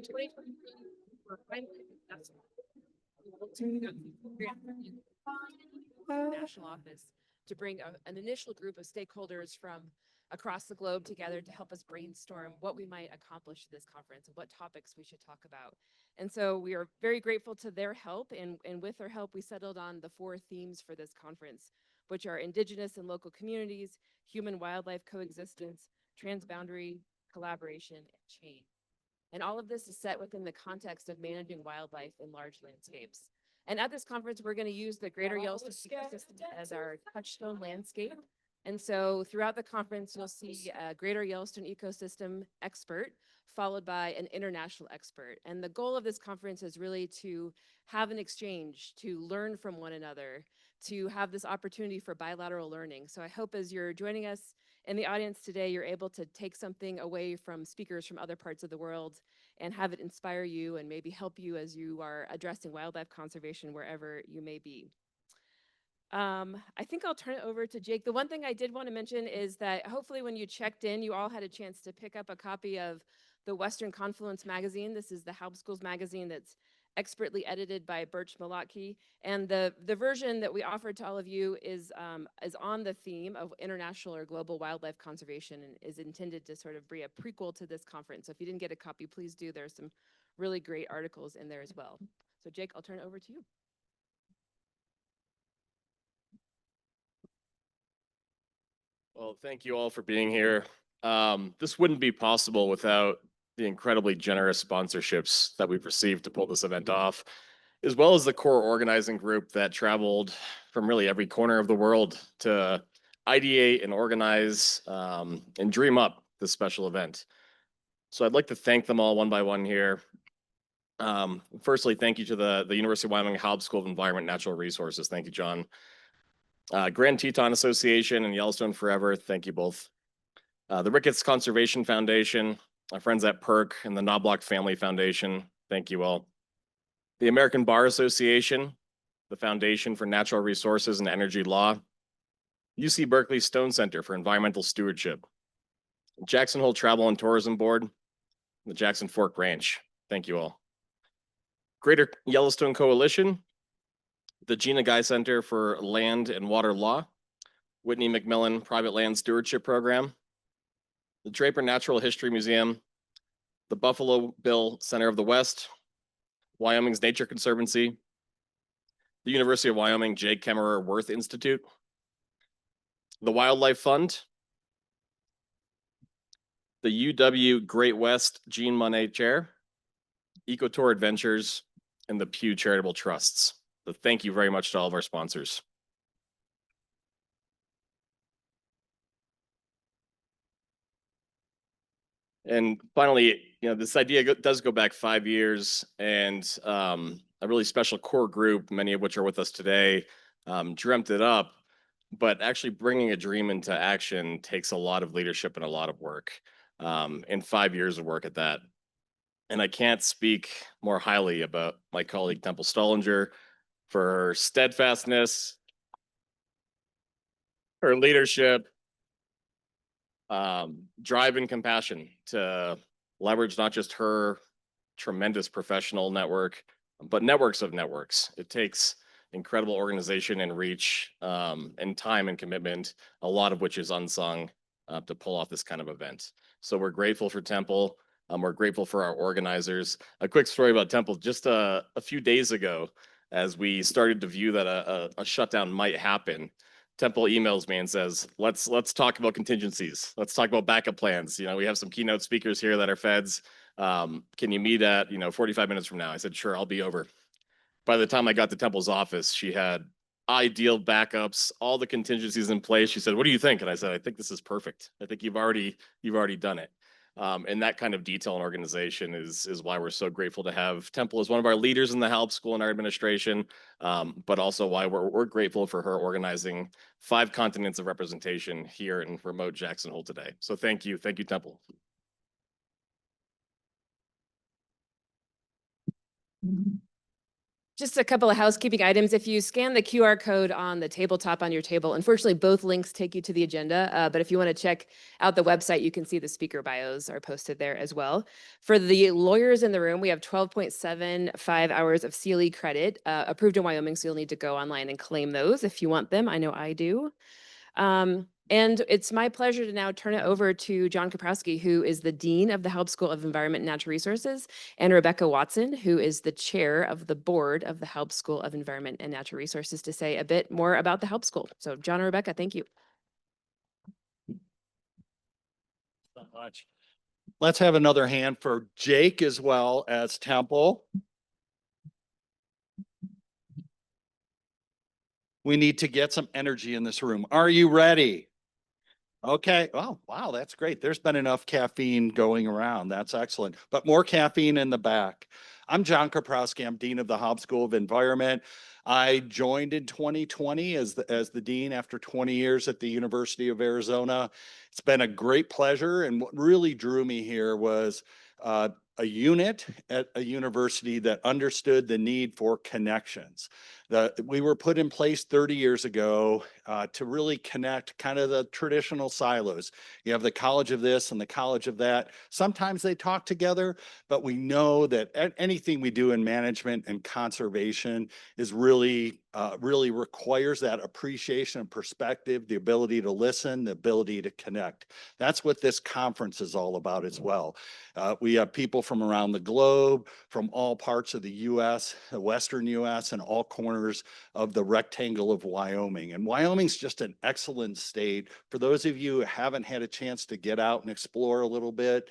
2023, we're finally successful to the national office to bring an initial group of stakeholders from across the globe together to help us brainstorm what we might accomplish at this conference and what topics we should talk about. And so we are very grateful to their help, and with their help, we settled on the 4 themes for this conference, which are indigenous and local communities, human-wildlife coexistence, transboundary collaboration, and change. And all of this is set within the context of managing wildlife in large landscapes. And at this conference, we're going to use the Greater Yellowstone Ecosystem as our touchstone landscape. And so throughout the conference, you'll see a Greater Yellowstone Ecosystem expert, followed by an international expert. And the goal of this conference is really to have an exchange, to learn from one another, to have this opportunity for bilateral learning. So I hope as you're joining us in the audience today, you're able to take something away from speakers from other parts of the world and have it inspire you and maybe help you as you are addressing wildlife conservation wherever you may be. I think I'll turn it over to Jake. The one thing I did want to mention is that hopefully when you checked in, you all had a chance to pick up a copy of the Western Confluence magazine. This is the Haub Schools magazine that's expertly edited by Birch Malotki. And the version that we offered to all of you is on the theme of international or global wildlife conservation and is intended to sort of be a prequel to this conference. So if you didn't get a copy, please do. There's some really great articles in there as well. So Jake, I'll turn it over to you. Well, thank you all for being here. This wouldn't be possible without the incredibly generous sponsorships that we've received to pull this event off, as well as the core organizing group that traveled from really every corner of the world to ideate and organize and dream up this special event. So I'd like to thank them all one by one here. Firstly, thank you to the University of Wyoming Haub School of Environment and Natural Resources. Thank you, John. Grand Teton Association and Yellowstone Forever, thank you both. The Ricketts Conservation Foundation, our friends at PERC and the Knobloch Family Foundation, thank you all. The American Bar Association, the Foundation for Natural Resources and Energy Law, UC Berkeley Stone Center for Environmental Stewardship, Jackson Hole Travel and Tourism Board, the Jackson Fork Ranch, thank you all. Greater Yellowstone Coalition, the Gina Guy Center for Land and Water Law, Whitney McMillan Private Land Stewardship Program, the Draper Natural History Museum, the Buffalo Bill Center of the West, Wyoming's Nature Conservancy, the University of Wyoming J. Kemmerer Worth Institute, the Wildlife Fund, the UW Great West Jean Monnet Chair, EcoTour Adventures, and the Pew Charitable Trusts. So thank you very much to all of our sponsors. And finally, this idea does go back 5 years, and a really special core group, many of which are with us today, dreamt it up. But actually bringing a dream into action takes a lot of leadership and a lot of work, and 5 years of work at that. And I can't speak more highly about my colleague Temple Stollinger for her steadfastness, her leadership, drive and compassion to leverage not just her tremendous professional network, but networks of networks. It takes incredible organization and reach and time and commitment, a lot of which is unsung to pull off this kind of event. So we're grateful for Temple. We're grateful for our organizers. A quick story about Temple. Just a few days ago, as we started to view that a shutdown might happen, Temple emails me and says, let's talk about contingencies. Let's talk about backup plans. We have some keynote speakers here that are feds. Can you meet at 45 minutes from now? I said, sure, I'll be over. By the time I got to Temple's office, she had ideal backups, all the contingencies in place. She said, what do you think? And I said, I think this is perfect. I think you've already done it. And that kind of detail and organization is why we're so grateful to have Temple as one of our leaders in the Haub School and our administration, but also why we're grateful for her organizing 5 continents of representation here in remote Jackson Hole today. So thank you, Temple. Just a couple of housekeeping items. If you scan the QR code on the tabletop on your table, unfortunately, both links take you to the agenda. But if you want to check out the website, you can see the speaker bios are posted there as well. For the lawyers in the room, we have 12.75 hours of CLE credit approved in Wyoming. So you'll need to go online and claim those if you want them. I know I do. And it's my pleasure to now turn it over to John Kaprowski, who is the Dean of the Haub School of Environment and Natural Resources, and Rebecca Watson, who is the Chair of the Board of the Haub School of Environment and Natural Resources, to say a bit more about the Haub School. So John and Rebecca, thank you. So much. Let's have another hand for Jake as well as Temple. We need to get some energy in this room. Are you ready? Okay. Oh, wow. That's great. There's been enough caffeine going around. That's excellent. But more caffeine in the back. I'm John Kaprowski. I'm Dean of the Haub School of Environment. I joined in 2020 as the dean after 20 years at the University of Arizona. It's been a great pleasure. And what really drew me here was a unit at a university that understood the need for connections. We were put in place 30 years ago to really connect kind of the traditional silos. You have the college of this and the college of that. Sometimes they talk together, but we know that anything we do in management and conservation is really requires that appreciation and perspective, the ability to listen, the ability to connect. That's what this conference is all about as well. We have people from around the globe, from all parts of the U.S., the Western U.S., and all corners of the rectangle of Wyoming. And Wyoming's just an excellent state. For those of you who haven't had a chance to get out and explore a little bit,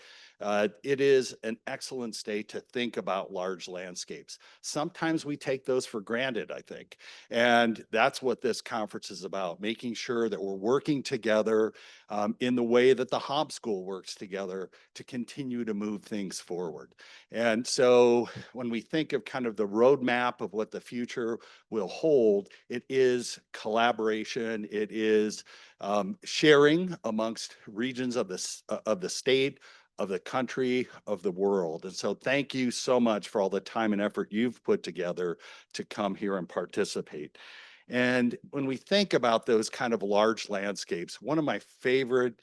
it is an excellent state to think about large landscapes. Sometimes we take those for granted, I think. And that's what this conference is about, making sure that we're working together in the way that the Haub School works together to continue to move things forward. And so when we think of kind of the roadmap of what the future will hold, it is collaboration, it is sharing amongst regions of the state, of the country, of the world. And so thank you so much for all the time and effort you've put together to come here and participate. And when we think about those kind of large landscapes, one of my favorite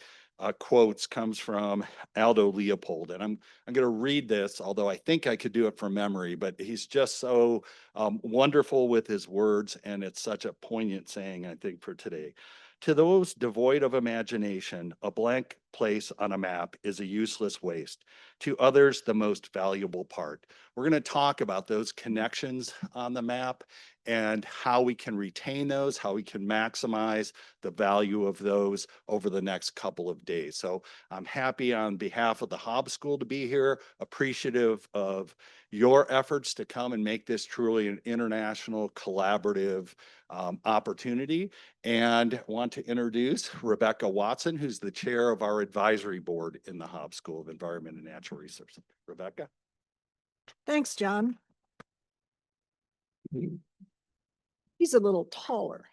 quotes comes from Aldo Leopold. And I'm going to read this, although I think I could do it from memory, but he's just so wonderful with his words. And it's such a poignant saying, I think, for today. To those devoid of imagination, a blank place on a map is a useless waste. To others, the most valuable part. We're going to talk about those connections on the map and how we can retain those, how we can maximize the value of those over the next couple of days. So I'm happy on behalf of the Haub School to be here, appreciative of your efforts to come and make this truly an international collaborative opportunity. And want to introduce Rebecca Watson, who's the chair of our advisory board in the Haub School of Environment and Natural Resources. Rebecca. Thanks, John. He's a little taller.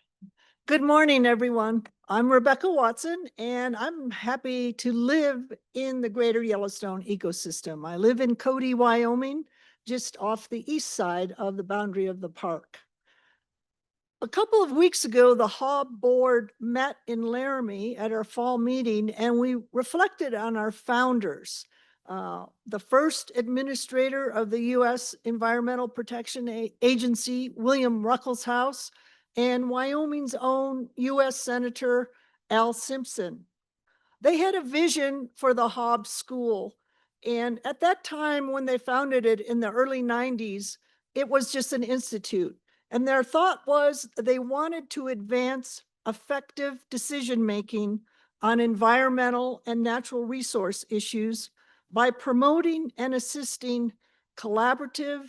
Good morning, everyone. I'm Rebecca Watson, and I'm happy to live in the Greater Yellowstone Ecosystem. I live in Cody, Wyoming, just off the east side of the boundary of the park. A couple of weeks ago, the Haub board met in Laramie at our fall meeting, and we reflected on our founders. The first administrator of the U.S. Environmental Protection Agency, William Ruckelshaus, and Wyoming's own U.S. Senator Al Simpson. They had a vision for the Haub School. And at that time, when they founded it in the early 90s, it was just an institute. And their thought was they wanted to advance effective decision-making on environmental and natural resource issues by promoting and assisting collaborative,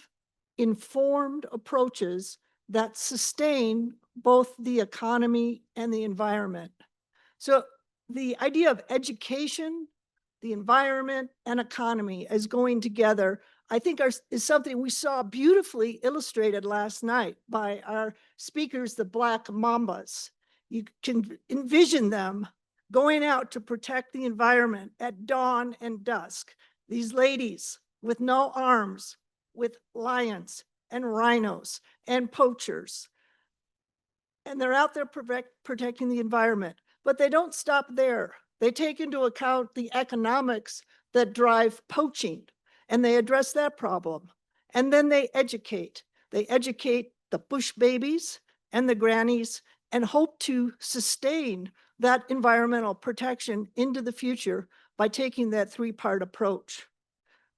informed approaches that sustain both the economy and the environment. So the idea of education, the environment, and economy as going together, I think is something we saw beautifully illustrated last night by our speakers, the Black Mambas. You can envision them going out to protect the environment at dawn and dusk. These ladies with no arms, with lions, and rhinos and poachers. And they're out there protecting the environment, but they don't stop there. They take into account the economics that drive poaching, and they address that problem. And then they educate. They educate the bush babies and the grannies and hope to sustain that environmental protection into the future by taking that three-part approach.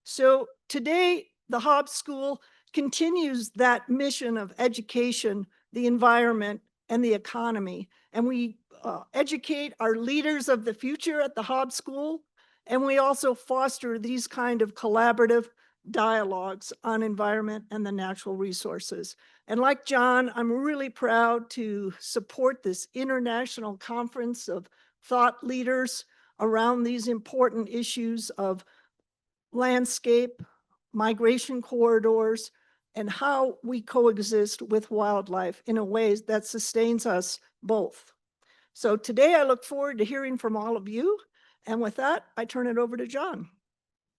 So today, the Haub School continues that mission of education, the environment, and the economy. And we educate our leaders of the future at the Haub School. And we also foster these kind of collaborative dialogues on environment and the natural resources. And like John, I'm really proud to support this international conference of thought leaders around these important issues of landscape, migration corridors, and how we coexist with wildlife in a way that sustains us both. So today I look forward to hearing from all of you. And with that, I turn it over to John.